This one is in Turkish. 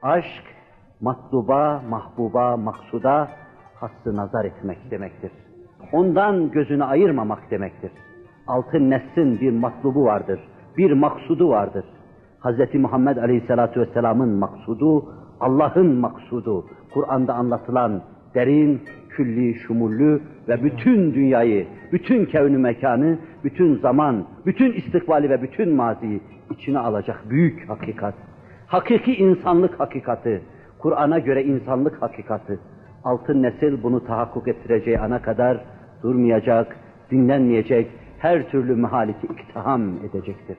Aşk, matluba, mahbuba, maksuda hassı nazar etmek demektir. Ondan gözünü ayırmamak demektir. Altın neslin bir matlubu vardır, bir maksudu vardır. Hz. Muhammed Aleyhisselatü Vesselam'ın maksudu, Allah'ın maksudu, Kur'an'da anlatılan derin, külli, şumullü ve bütün dünyayı, bütün kevn-ü mekanı, bütün zaman, bütün istikbali ve bütün maziyi içine alacak büyük hakikat. Hakiki insanlık hakikati, Kur'an'a göre insanlık hakikati. Altın nesil bunu tahakkuk ettireceği ana kadar durmayacak, dinlenmeyecek, her türlü mehaleti iktiham edecektir.